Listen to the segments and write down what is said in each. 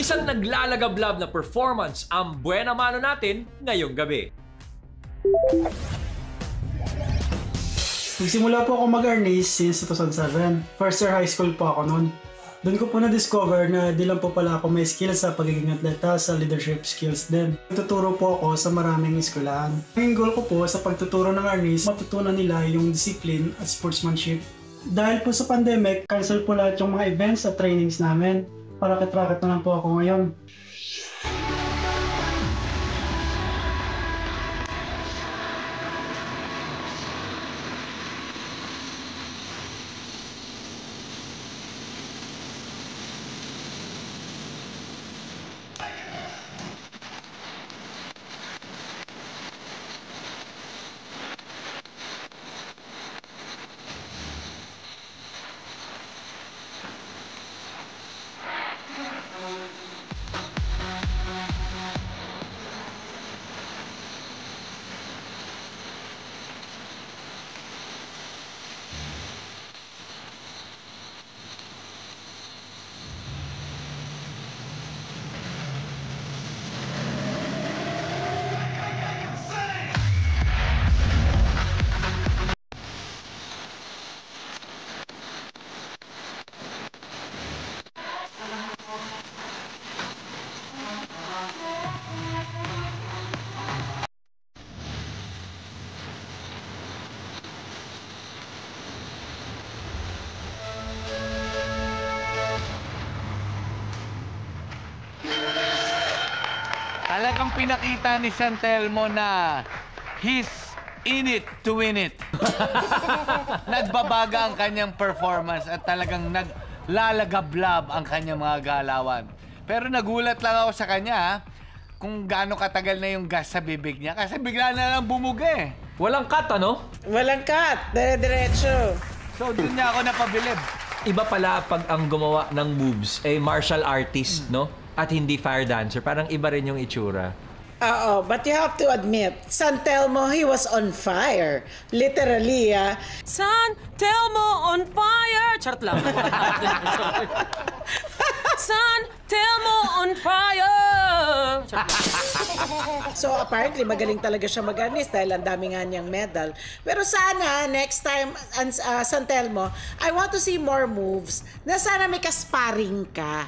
Isang naglalagablab na performance ang buena mano natin ngayong gabi. Nagsimula po ako mag-arnis since 2007. First year high school po ako noon. Doon ko po na-discover na di lang po pala ako may skills sa pagiging atleta, sa leadership skills din. Tuturo po ako sa maraming eskwelahan. Ang goal ko po sa pagtuturo ng arnis, matutunan nila yung discipline at sportsmanship. Dahil po sa pandemic, cancel po lahat yung mga events at trainings namin. Parakit-rakit na lang po ako ngayon. Talagang pinakita ni Santelmo na he's in it to win it. Nagbabaga ang kanyang performance at talagang naglalagablab ang kanyang mga galawan. Pero nagulat lang ako sa kanya kung gaano katagal na yung gas sa bibig niya kasi bigla na lang bumuga eh. Walang cut, ano? Walang cut. Dire-diretso. So, doon niya ako napabilib. Iba pala pag ang gumawa ng moves ay martial artist, no? At hindi fire dancer. Parang iba rin yung itsura. Oo, but you have to admit, Santelmo, he was on fire. Literally, Santelmo on fire! Charot lang. Santelmo on fire! So apparently, magaling talaga siya mag-arnis dahil ang dami nga niyang medal. Pero sana, next time, Santelmo, I want to see more moves na sana may kasparing ka.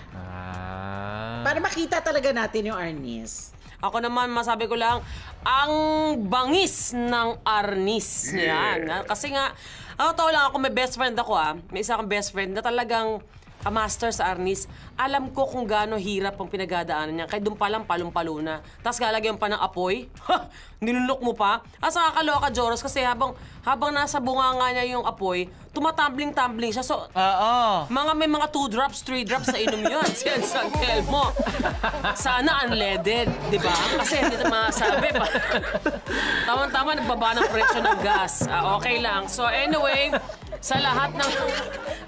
Para makita talaga natin yung arnis. Ako naman, masabi ko lang, ang bangis ng arnis. Yan. Kasi nga, totoo lang ako, may best friend ako May isa akong best friend na talagang master sa arnis. Alam ko kung gaano hirap ang pinagadaanan niya. Kaya doon pa lang palong-palo na. Tapos lalagyan pa ng apoy. Nilunok mo pa. Asa kakaloka, Joros, kasi habang nasa bunganga niya yung apoy, tumatumbling-tumbling siya. So, may mga 2 drops, 3 drops sa inom yun. Siyan sa mo. Sana unleaded, di ba? Kasi hindi na masabi pa. Tama-tama, nagbaba ng presyo ng gas. Okay lang. So anyway, sa lahat ng...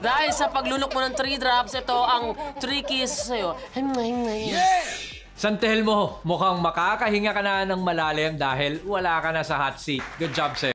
Dahil sa paglunok mo ng 3 drops, ito ang 3 kisses sa'yo. Santelmo, mukhang makakahinga ka na ng malalim dahil wala ka na sa hot seat. Good job sa'yo.